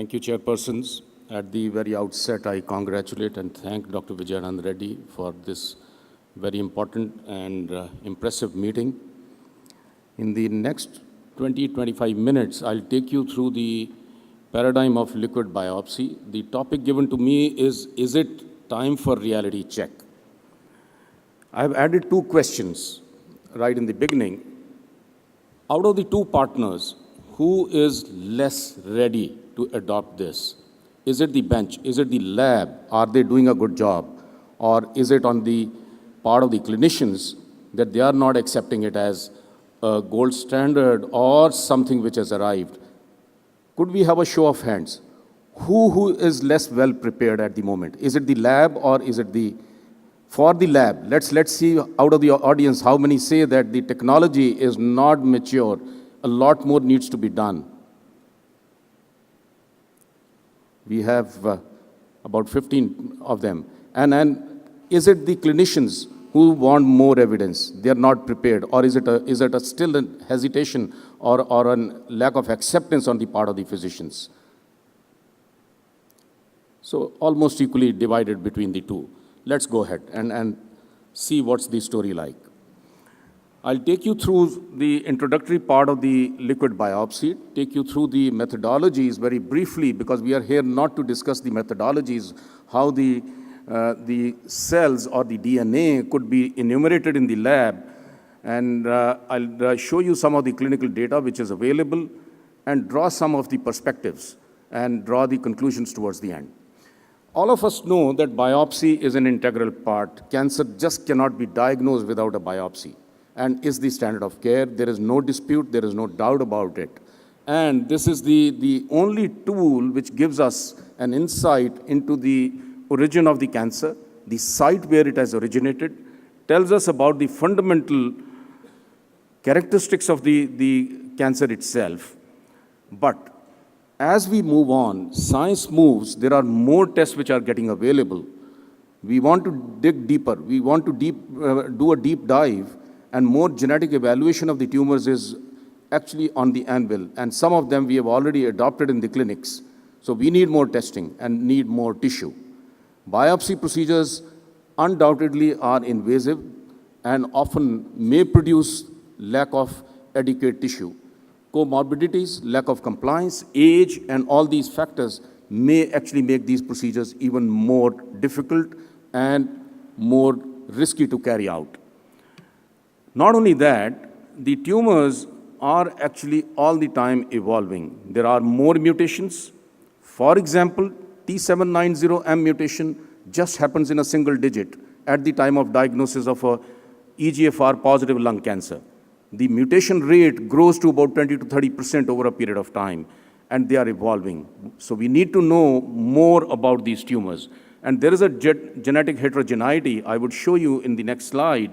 Thank you, Chairpersons. At the very outset, I congratulate and thank Dr. Vijayanand Reddy for this very important and impressive meeting. In the next 20-25 minutes, I'll take you through the paradigm of liquid biopsy. The topic given to me is it time for reality check? I've added two questions right in the beginning. Out of the two partners, who is less ready to adopt this? Is it the bench? Is it the lab? Are they doing a good job? Or is it on the part of the clinicians that they are not accepting it as a gold standard or something which has arrived? Could we have a show of hands? Who is less well prepared at the moment? Is it the lab or is it the... For the lab, let's see out of the audience how many say that the technology is not mature. A lot more needs to be done. We have about 15 of them. And is it the clinicians who want more evidence? They are not prepared. Or is it still a hesitation or a lack of acceptance on the part of the physicians? So almost equally divided between the two. Let's go ahead and see what's the story like. I'll take you through the introductory part of the liquid biopsy, take you through the methodologies very briefly, because we are here not to discuss the methodologies, how the cells or the DNA could be enumerated in the lab. And I'll show you some of the clinical data which is available and draw some of the perspectives and draw the conclusions towards the end. All of us know that biopsy is an integral part. Cancer just cannot be diagnosed without a biopsy, and is the standard of care. There is no dispute, there is no doubt about it. And this is the only tool which gives us an insight into the origin of the cancer, the site where it has originated, tells us about the fundamental characteristics of the cancer itself. But as we move on, science moves, there are more tests which are getting available. We want to dig deeper. We want to do a deep dive, and more genetic evaluation of the tumors is actually on the anvil. And some of them we have already adopted in the clinics. So we need more testing and need more tissue. Biopsy procedures undoubtedly are invasive and often may produce lack of adequate tissue. Comorbidities, lack of compliance, age, and all these factors may actually make these procedures even more difficult and more risky to carry out. Not only that, the tumors are actually all the time evolving. There are more mutations. For example, T790M mutation just happens in a single digit at the time of diagnosis of a EGFR positive lung cancer. The mutation rate grows to about 20 to 30% over a period of time, and they are evolving. So we need to know more about these tumors. And there is a genetic heterogeneity. I would show you in the next slide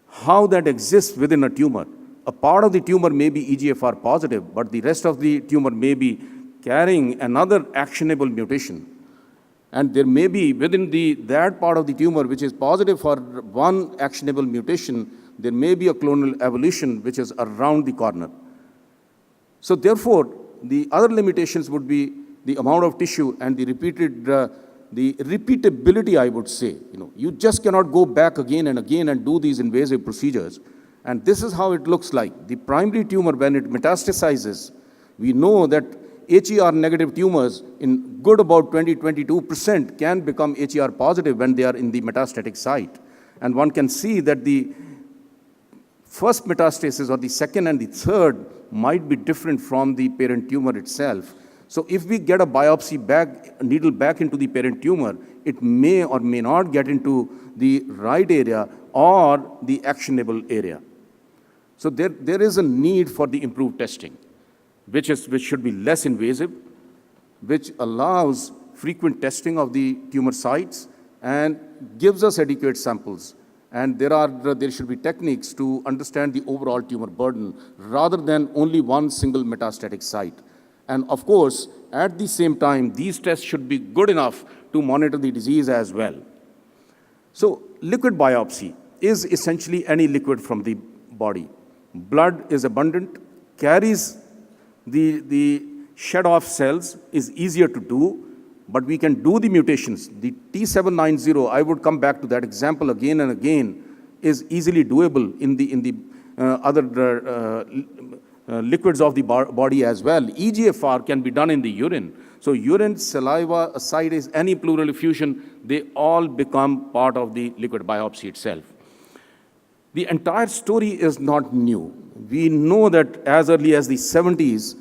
how that exists within a tumor. A part of the tumor may be EGFR positive, but the rest of the tumor may be carrying another actionable mutation. And there may be within that part of the tumor which is positive for one actionable mutation, there may be a clonal evolution which is around the corner. So therefore, the other limitations would be the amount of tissue and the repeatability, I would say. You just cannot go back again and again and do these invasive procedures. And this is how it looks like. The primary tumor, when it metastasizes, we know that HER negative tumors in good about 20-22% can become HER positive when they are in the metastatic site. And one can see that the first metastasis or the second and the third might be different from the parent tumor itself. So if we get a biopsy needle back into the parent tumor, it may or may not get into the right area or the actionable area. So there is a need for the improved testing, which should be less invasive, which allows frequent testing of the tumor sites and gives us adequate samples. And there should be techniques to understand the overall tumor burden rather than only one single metastatic site. And of course, at the same time, these tests should be good enough to monitor the disease as well. So liquid biopsy is essentially any liquid from the body. Blood is abundant, carries the shed off cells is easier to do, but we can do the mutations. The T790, I would come back to that example again and again, is easily doable in the other liquids of the body as well. EGFR can be done in the urine. So urine, saliva, ascites, any pleural effusion, they all become part of the liquid biopsy itself. The entire story is not new. We know that as early as the 70s,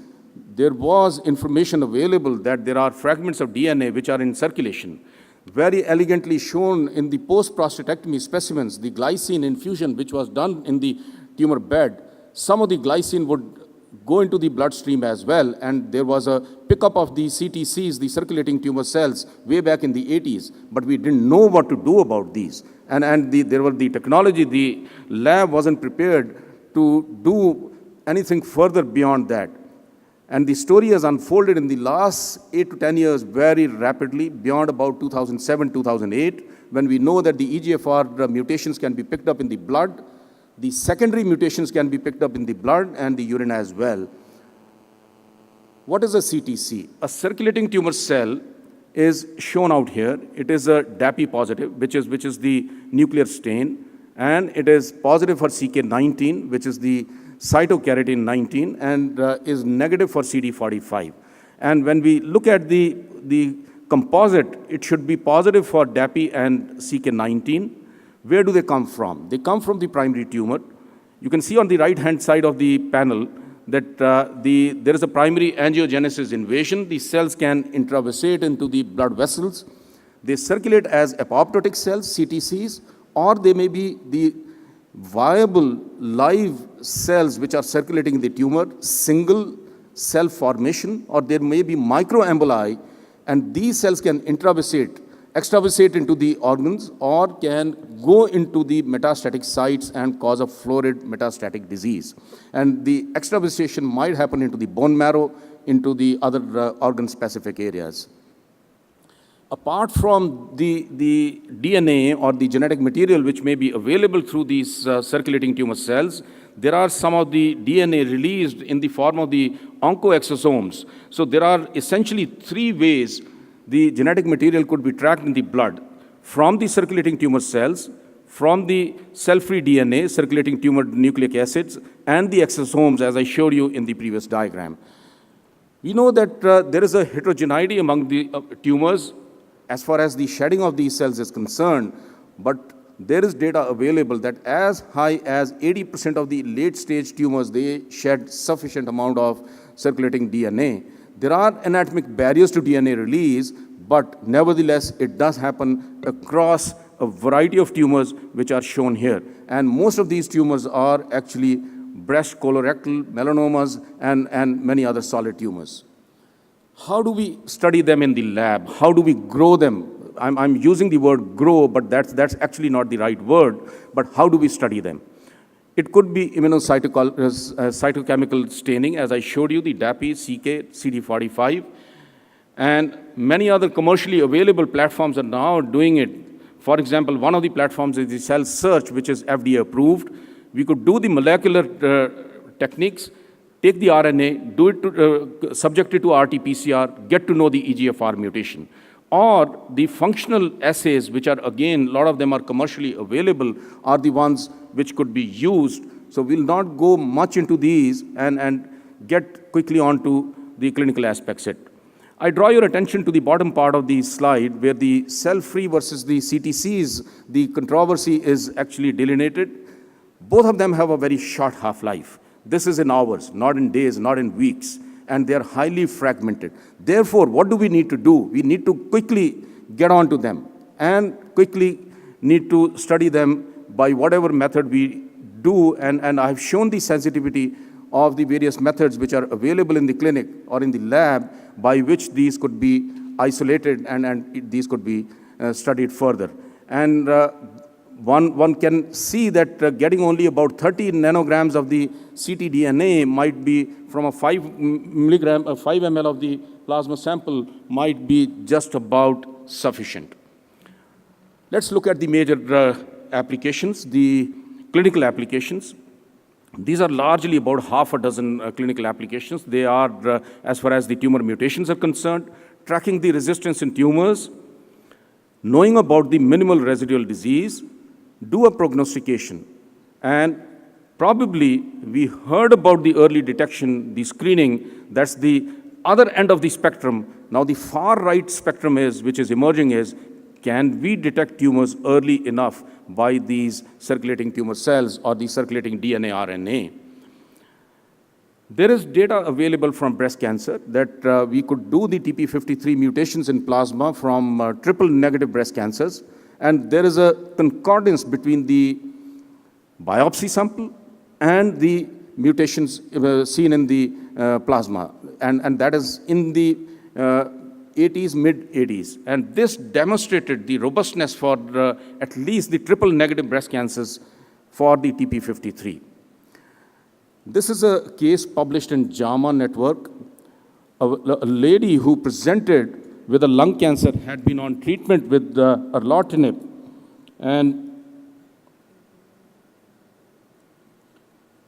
there was information available that there are fragments of DNA which are in circulation, very elegantly shown in the post-prostatectomy specimens, the glycine infusion which was done in the tumor bed. Some of the glycine would go into the bloodstream as well, and there was a pickup of the CTCs, the circulating tumor cells, way back in the 80s, but we didn't know what to do about these. There were the technology, the lab wasn't prepared to do anything further beyond that. And the story has unfolded in the last 8 to 10 years very rapidly, beyond about 2007, 2008, when we know that the EGFR mutations can be picked up in the blood. The secondary mutations can be picked up in the blood and the urine as well. What is a CTC? A circulating tumor cell is shown out here. It is a DAPI positive, which is the nuclear stain, and it is positive for CK19, which is the cytokeratin 19, and is negative for CD45. And when we look at the composite, it should be positive for DAPI and CK19. Where do they come from? They come from the primary tumor. You can see on the right-hand side of the panel that there is a primary angiogenesis invasion. The cells can intravasate into the blood vessels. They circulate as apoptotic cells, CTCs, or they may be the viable live cells which are circulating in the tumor, single cell formation, or there may be microemboli, and these cells can extravasate into the organs or can go into the metastatic sites and cause a florid metastatic disease. And the extravasation might happen into the bone marrow, into the other organ-specific areas. Apart from the DNA or the genetic material which may be available through these circulating tumor cells, there are some of the DNA released in the form of the oncoexosomes. So there are essentially 3 ways the genetic material could be tracked in the blood: from the circulating tumor cells, from the cell-free DNA, circulating tumor nucleic acids, and the exosomes, as I showed you in the previous diagram. We know that there is a heterogeneity among the tumors as far as the shedding of these cells is concerned, but there is data available that as high as 80% of the late-stage tumors, they shed sufficient amount of circulating DNA. There are anatomic barriers to DNA release, but nevertheless, it does happen across a variety of tumors which are shown here. And most of these tumors are actually breast, colorectal, melanomas, and many other solid tumors. How do we study them in the lab? How do we grow them? I'm using the word grow, but that's actually not the right word. But how do we study them? It could be cytochemical staining, as I showed you, the DAPI, CK, CD45, and many other commercially available platforms are now doing it. For example, one of the platforms is the Cell Search, which is FDA approved. We could do the molecular techniques, take the RNA, subject it to RT-PCR, get to know the EGFR mutation. Or the functional assays, which are, again, a lot of them are commercially available, are the ones which could be used. So we'll not go much into these and get quickly onto the clinical aspects. I draw your attention to the bottom part of the slide where the cell-free versus the CTCs, the controversy is actually delineated. Both of them have a very short half-life. This is in hours, not in days, not in weeks, and they're highly fragmented. Therefore, what do we need to do? We need to quickly get onto them and quickly need to study them by whatever method we do, and I've shown the sensitivity of the various methods which are available in the clinic or in the lab by which these could be isolated and these could be studied further. And one can see that getting only about 30 nanograms of the ctDNA might be from a 5 ml of the plasma sample might be just about sufficient. Let's look at the major applications, the clinical applications. These are largely about half a dozen clinical applications. They are, as far as the tumor mutations are concerned, tracking the resistance in tumors, knowing about the minimal residual disease, do a prognostication. And probably we heard about the early detection, the screening, that's the other end of the spectrum. Now the far right spectrum is, which is emerging is, can we detect tumors early enough by these circulating tumor cells or the circulating DNA, RNA? There is data available from breast cancer that we could do the TP53 mutations in plasma from triple-negative breast cancers, and there is a concordance between the biopsy sample and the mutations seen in the plasma, and that is in the 80s, mid-80s. And this demonstrated the robustness for at least the triple-negative breast cancers for the TP53. This is a case published in JAMA Network. A lady who presented with a lung cancer had been on treatment with erlotinib, and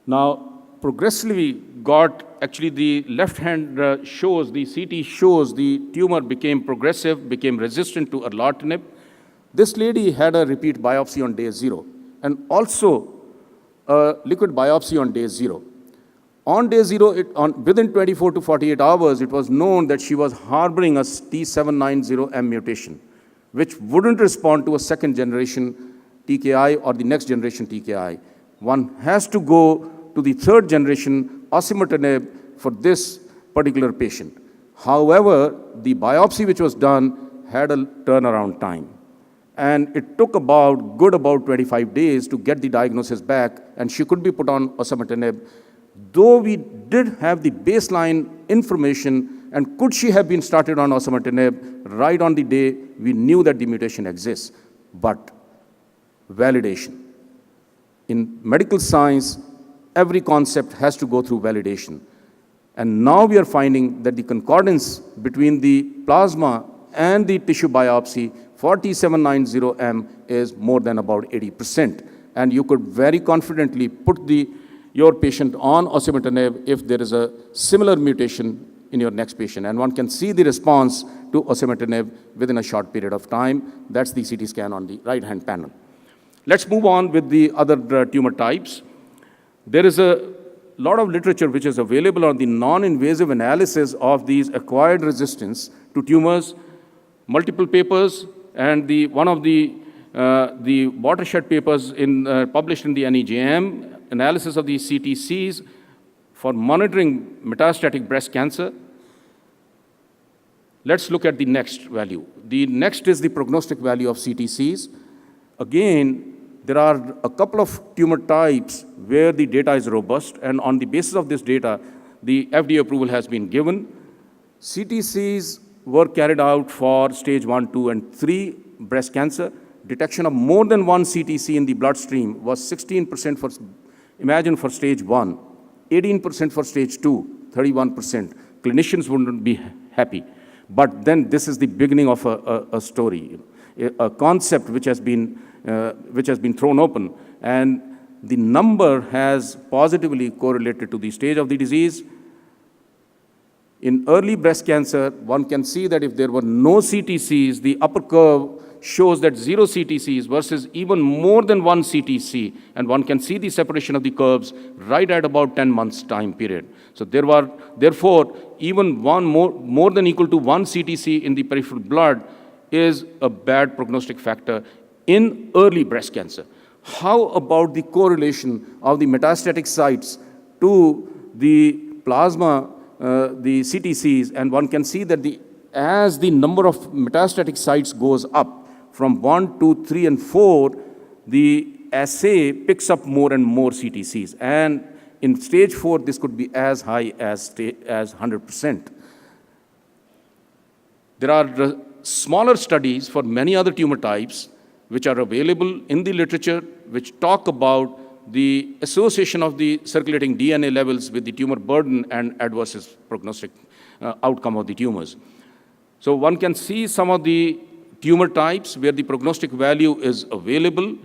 now progressively got, actually the left hand shows, the CT shows the tumor became progressive, became resistant to erlotinib. This lady had a repeat biopsy on day 0 and also a liquid biopsy on day 0. On day 0, within 24 to 48 hours, it was known that she was harboring a T790M mutation, which wouldn't respond to a second generation TKI or the next generation TKI. One has to go to the third generation osimertinib for this particular patient. However, the biopsy which was done had a turnaround time. And it took about 25 days to get the diagnosis back, and she could be put on osimertinib. Though we did have the baseline information, and could she have been started on osimertinib right on the day we knew that the mutation exists, but validation. In medical science, every concept has to go through validation. And now we are finding that the concordance between the plasma and the tissue biopsy for T790M is more than about 80%. And you could very confidently put your patient on osimertinib if there is a similar mutation in your next patient. And one can see the response to osimertinib within a short period of time. That's the CT scan on the right-hand panel. Let's move on with the other tumor types. There is a lot of literature which is available on the non-invasive analysis of these acquired resistance to tumors, multiple papers, and one of the watershed papers published in the NEJM, analysis of these CTCs for monitoring metastatic breast cancer. Let's look at the next value. The next is the prognostic value of CTCs. Again, there are a couple of tumor types where the data is robust, and on the basis of this data, the FDA approval has been given. CTCs were carried out for stage 1, 2, and 3 breast cancer. Detection of more than one CTC in the bloodstream was 16% for, imagine, for stage 1, 18% for stage 2, 31%. Clinicians wouldn't be happy. But then this is the beginning of a story, a concept which has been thrown open, and the number has positively correlated to the stage of the disease. In early breast cancer, one can see that if there were no CTCs, the upper curve shows that 0 CTCs versus even more than one CTC, and one can see the separation of the curves right at about 10 months time period. So therefore, even more than equal to one CTC in the peripheral blood is a bad prognostic factor in early breast cancer. How about the correlation of the metastatic sites to the plasma, the CTCs? And one can see that as the number of metastatic sites goes up from 1, 2, 3, and 4, the assay picks up more and more CTCs. And in stage 4, this could be as high as 100%. There are smaller studies for many other tumor types which are available in the literature, which talk about the association of the circulating DNA levels with the tumor burden and adverse prognostic outcome of the tumors. So one can see some of the tumor types where the prognostic value is available,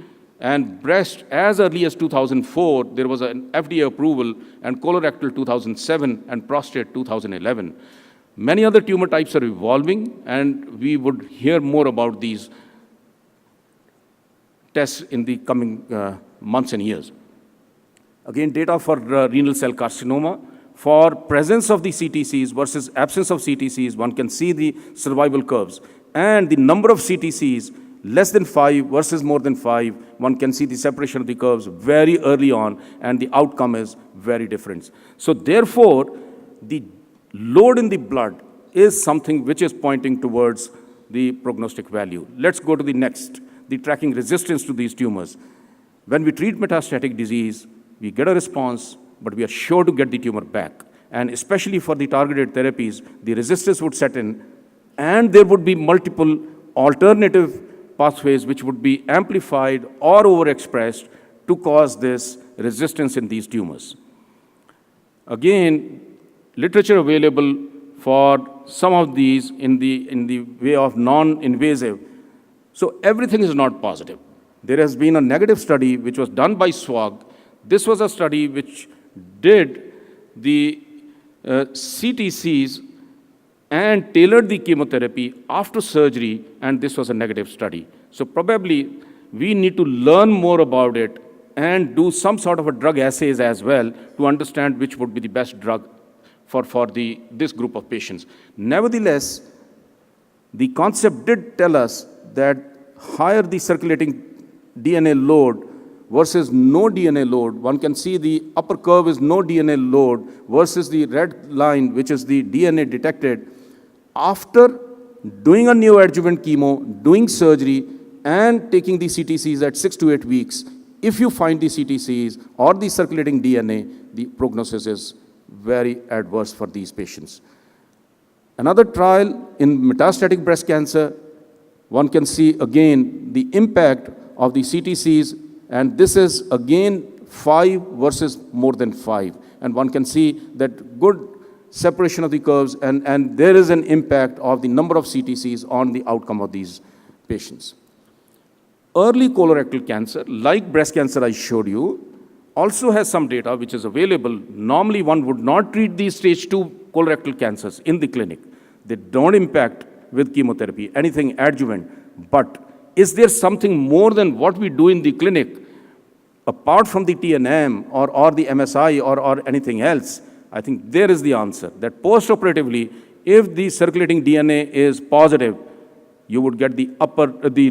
And breast, as early as 2004, there was an FDA approval, and colorectal 2007, and prostate 2011. Many other tumor types are evolving, and we would hear more about these tests in the coming months and years. Again, data for renal cell carcinoma. For presence of the CTCs versus absence of CTCs, one can see the survival curves. And the number of CTCs, less than 5 versus more than 5, one can see the separation of the curves very early on, and the outcome is very different. So therefore, the load in the blood is something which is pointing towards the prognostic value. Let's go to the next, the tracking resistance to these tumors. When we treat metastatic disease, we get a response, but we are sure to get the tumor back. And especially for the targeted therapies, the resistance would set in, and there would be multiple alternative pathways which would be amplified or overexpressed to cause this resistance in these tumors. Again, literature available for some of these in the way of non-invasive. So everything is not positive. There has been a negative study which was done by SWOG. This was a study which did the CTCs and tailored the chemotherapy after surgery, and this was a negative study. So probably we need to learn more about it and do some sort of a drug assays as well to understand which would be the best drug for this group of patients. Nevertheless, the concept did tell us that higher the circulating DNA load versus no DNA load, one can see the upper curve is no DNA load versus the red line, which is the DNA detected after doing a neoadjuvant chemo, doing surgery, and taking the CTCs at 6 to 8 weeks. If you find the CTCs or the circulating DNA, the prognosis is very adverse for these patients. Another trial in metastatic breast cancer, one can see again the impact of the CTCs, and this is again 5 versus more than 5. And one can see that good separation of the curves, and there is an impact of the number of CTCs on the outcome of these patients. Early colorectal cancer, like breast cancer I showed you, also has some data which is available. Normally, one would not treat these stage 2 colorectal cancers in the clinic. They don't impact with chemotherapy, anything adjuvant. But is there something more than what we do in the clinic, apart from the TNM or the MSI or anything else? I think there is the answer, that post-operatively, if the circulating DNA is positive, you would get the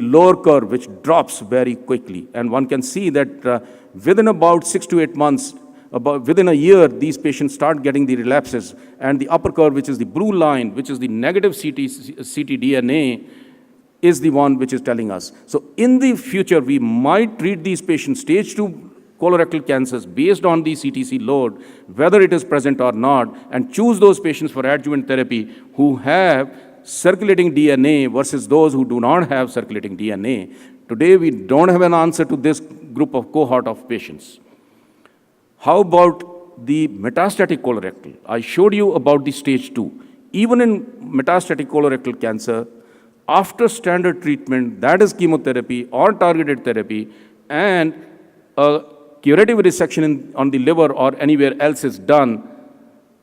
lower curve, which drops very quickly. And one can see that within about 6 to 8 months, within a year, these patients start getting the relapses. And the upper curve, which is the blue line, which is the negative ctDNA, is the one which is telling us. So in the future, we might treat these patients stage 2 colorectal cancers based on the CTC load, whether it is present or not, and choose those patients for adjuvant therapy who have circulating DNA versus those who do not have circulating DNA. Today, we don't have an answer to this group of cohort of patients. How about the metastatic colorectal? I showed you about the stage 2. Even in metastatic colorectal cancer, after standard treatment, that is chemotherapy or targeted therapy, and a curative resection on the liver or anywhere else is done,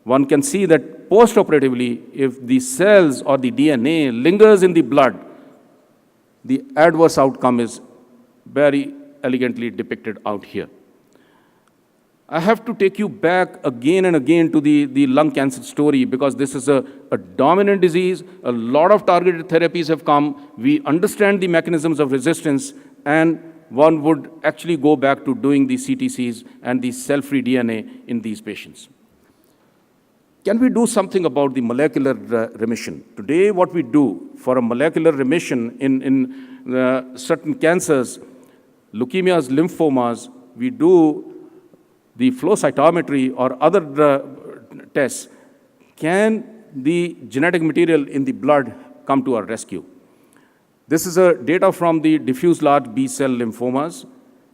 one can see that post-operatively, if the cells or the DNA lingers in the blood, the adverse outcome is very elegantly depicted out here. I have to take you back again and again to the lung cancer story, because this is a dominant disease. A lot of targeted therapies have come. We understand the mechanisms of resistance, and one would actually go back to doing the CTCs and the cell-free DNA in these patients. Can we do something about the molecular remission? Today, what we do for a molecular remission in certain cancers, leukemias, lymphomas, we do the flow cytometry or other tests. Can the genetic material in the blood come to our rescue? This is data from the diffuse large B-cell lymphomas,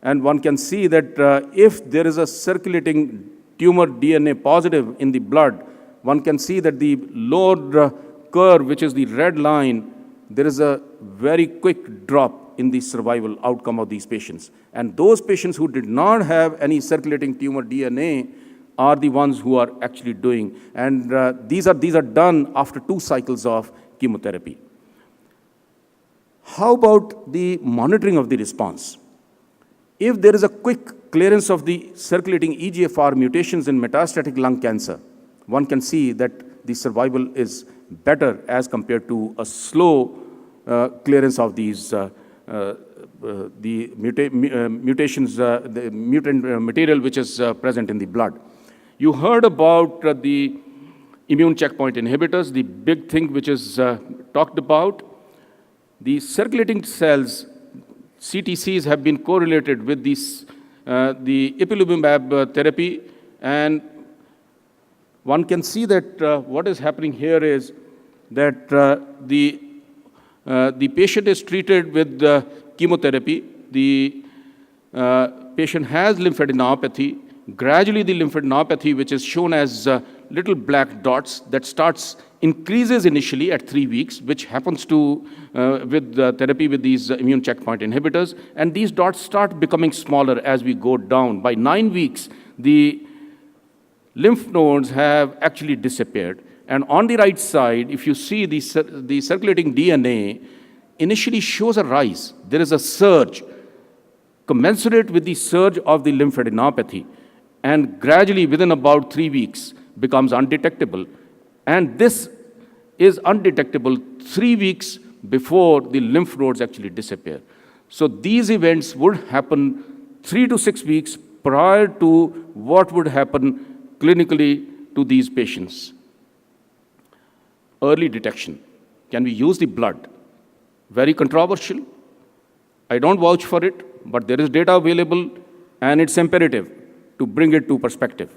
and one can see that if there is a circulating tumor DNA positive in the blood, one can see that the lower curve, which is the red line, there is a very quick drop in the survival outcome of these patients. And those patients who did not have any circulating tumor DNA are the ones who are actually doing. And these are done after 2 cycles of chemotherapy. How about the monitoring of the response? If there is a quick clearance of the circulating EGFR mutations in metastatic lung cancer, one can see that the survival is better as compared to a slow clearance of these mutations, the mutant material which is present in the blood. You heard about the immune checkpoint inhibitors, the big thing which is talked about. The circulating cells, CTCs, have been correlated with these, the ipilimumab therapy, and one can see that what is happening here is that the patient is treated with chemotherapy. The patient has lymphadenopathy. Gradually, the lymphadenopathy, which is shown as little black dots, that increases initially at 3 weeks, which happens to with therapy with these immune checkpoint inhibitors. And these dots start becoming smaller as we go down. By 9 weeks, the lymph nodes have actually disappeared. And on the right side, if you see the circulating DNA, initially shows a rise. There is a surge commensurate with the surge of the lymphadenopathy, and gradually within about 3 weeks becomes undetectable. And this is undetectable 3 weeks before the lymph nodes actually disappear. So these events would happen 3 to 6 weeks prior to what would happen clinically to these patients. Early detection. Can we use the blood? Very controversial. I don't vouch for it, but there is data available, and it's imperative to bring it to perspective.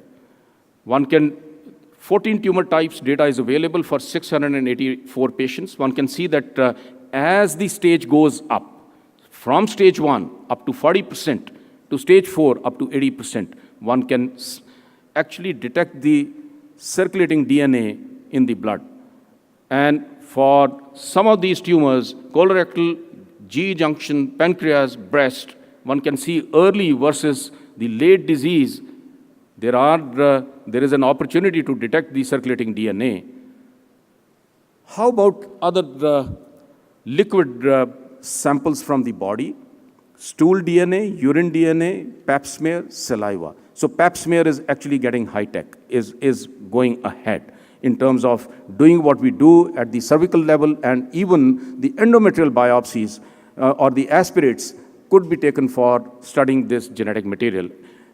14 tumor types data is available for 684 patients. One can see that as the stage goes up, from stage 1 up to 40%, to stage 4 up to 80%, one can actually detect the circulating DNA in the blood. And for some of these tumors, colorectal, GE junction, pancreas, breast, one can see early versus the late disease. There is an opportunity to detect the circulating DNA. How about other liquid samples from the body? Stool DNA, urine DNA, pap smear, saliva. So pap smear is actually getting high-tech, is going ahead in terms of doing what we do at the cervical level, and even the endometrial biopsies or the aspirates could be taken for studying this genetic material.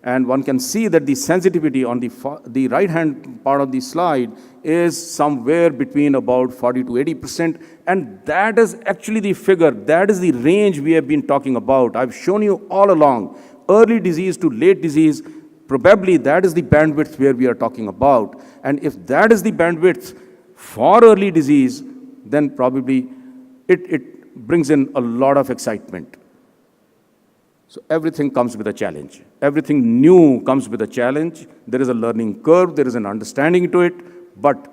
And one can see that the sensitivity on the right-hand part of the slide is somewhere between about 40 to 80%. And that is actually the figure, that is the range we have been talking about. I've shown you all along, early disease to late disease, probably that is the bandwidth where we are talking about. And if that is the bandwidth for early disease, then probably it brings in a lot of excitement. So everything comes with a challenge. Everything new comes with a challenge. There is a learning curve, there is an understanding to it, but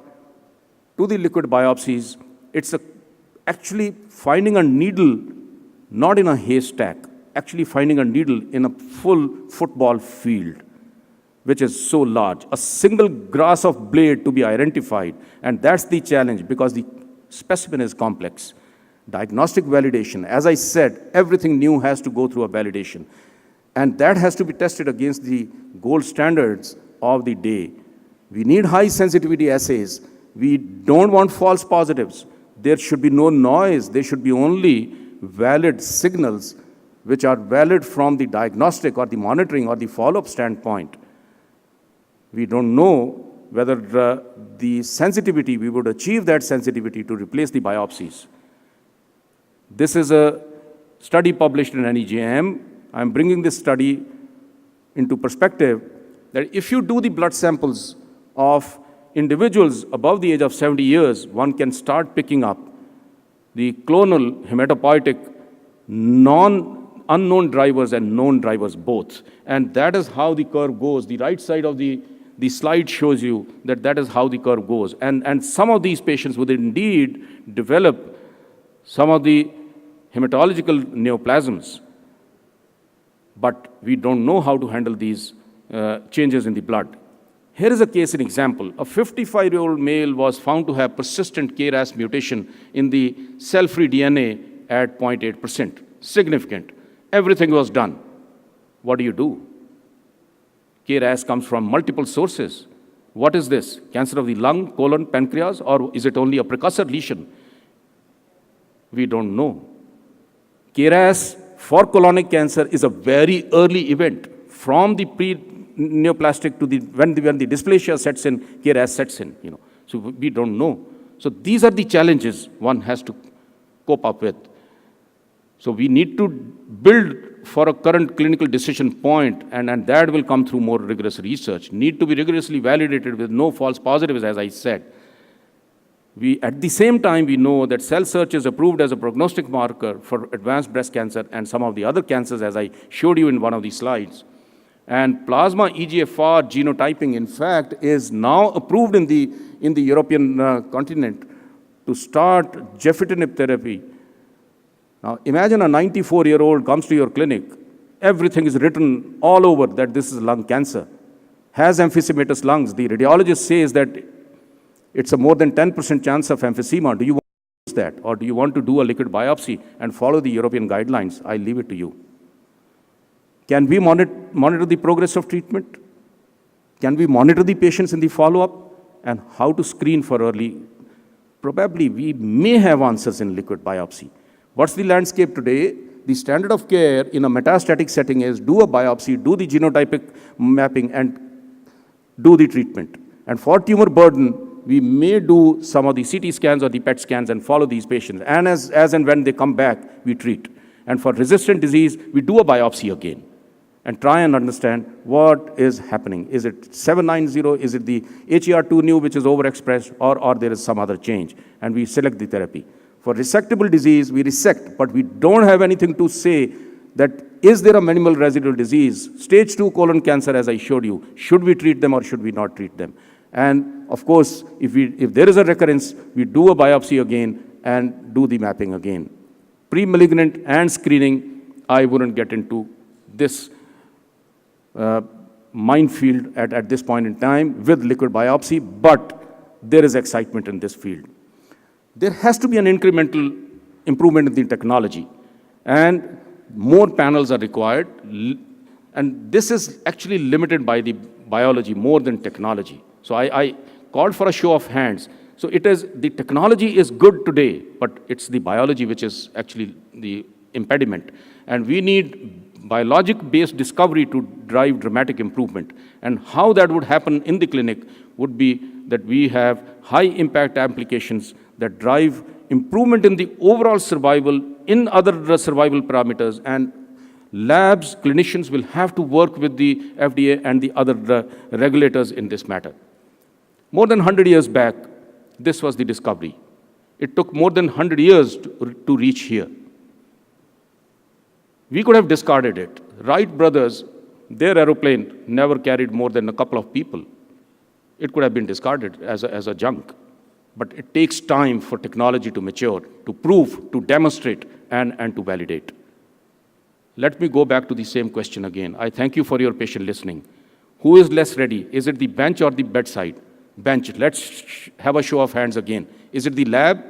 to the liquid biopsies, it's actually finding a needle, not in a haystack, actually finding a needle in a full football field, which is so large. A single grass of blade to be identified, and that's the challenge because the specimen is complex. Diagnostic validation, as I said, everything new has to go through a validation. And that has to be tested against the gold standards of the day. We need high sensitivity assays. We don't want false positives. There should be no noise. There should be only valid signals which are valid from the diagnostic or the monitoring or the follow-up standpoint. We don't know whether the sensitivity, we would achieve that sensitivity to replace the biopsies. This is a study published in NEJM. I'm bringing this study into perspective that if you do the blood samples of individuals above the age of 70 years, one can start picking up the clonal, hematopoietic, unknown drivers and known drivers both. And that is how the curve goes. The right side of the slide shows you that is how the curve goes. And some of these patients would indeed develop some of the hematological neoplasms, but we don't know how to handle these changes in the blood. Here is a case, an example. A 55-year-old male was found to have persistent KRAS mutation in the cell-free DNA at 0.8%. Significant. Everything was done. What do? KRAS comes from multiple sources. What is this? Cancer of the lung, colon, pancreas, or is it only a precursor lesion? We don't know. KRAS for colonic cancer is a very early event from the pre-neoplastic to when the dysplasia sets in, KRAS sets in. So we don't know. So these are the challenges one has to cope up with. So we need to build for a current clinical decision point, and that will come through more rigorous research. Need to be rigorously validated with no false positives, as I said. At the same time, we know that cell search is approved as a prognostic marker for advanced breast cancer and some of the other cancers, as I showed you in one of the slides. And plasma EGFR genotyping, in fact, is now approved in the European continent to start gefitinib therapy. Now, imagine a 94-year-old comes to your clinic. Everything is written all over that this is lung cancer. Has emphysematous lungs. The radiologist says that it's a more than 10% chance of emphysema. Do you want to use that? Or do you want to do a liquid biopsy and follow the European guidelines? I leave it to you. Can we monitor the progress of treatment? Can we monitor the patients in the follow-up? And how to screen for early? Probably we may have answers in liquid biopsy. What's the landscape today? The standard of care in a metastatic setting is do a biopsy, do the genotypic mapping, and do the treatment. And for tumor burden, we may do some of the CT scans or the PET scans and follow these patients. And as and when they come back, we treat. And for resistant disease, we do a biopsy again and try and understand what is happening. Is it 790? Is it the HER2 new, which is overexpressed, or there is some other change? And we select the therapy. For resectable disease, we resect, but we don't have anything to say that is there a minimal residual disease? Stage 2 colon cancer, as I showed you, should we treat them or should we not treat them? And of course, if there is a recurrence, we do a biopsy again and do the mapping again. Pre-malignant and screening, I wouldn't get into this minefield at this point in time with liquid biopsy, but there is excitement in this field. There has to be an incremental improvement in the technology, and more panels are required. And this is actually limited by the biology more than technology. So I called for a show of hands. So the technology is good today, but it's the biology which is actually the impediment. And we need biologic-based discovery to drive dramatic improvement. And how that would happen in the clinic would be that we have high-impact applications that drive improvement in the overall survival in other survival parameters, and labs, clinicians will have to work with the FDA and the other regulators in this matter. More than 100 years back, this was the discovery. It took more than 100 years to reach here. We could have discarded it. Wright brothers, their aeroplane never carried more than a couple of people. It could have been discarded as a junk. But it takes time for technology to mature, to prove, to demonstrate, and to validate. Let me go back to the same question again. I thank you for your patient listening. Who is less ready? Is it the bench or the bedside? Bench. Let's have a show of hands again. Is it the lab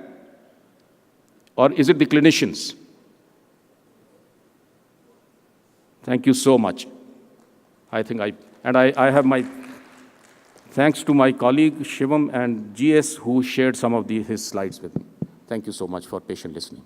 or is it the clinicians? Thank you so much. I have my thanks to my colleague Shivam and GS who shared some of his slides with me. Thank you so much for patient listening.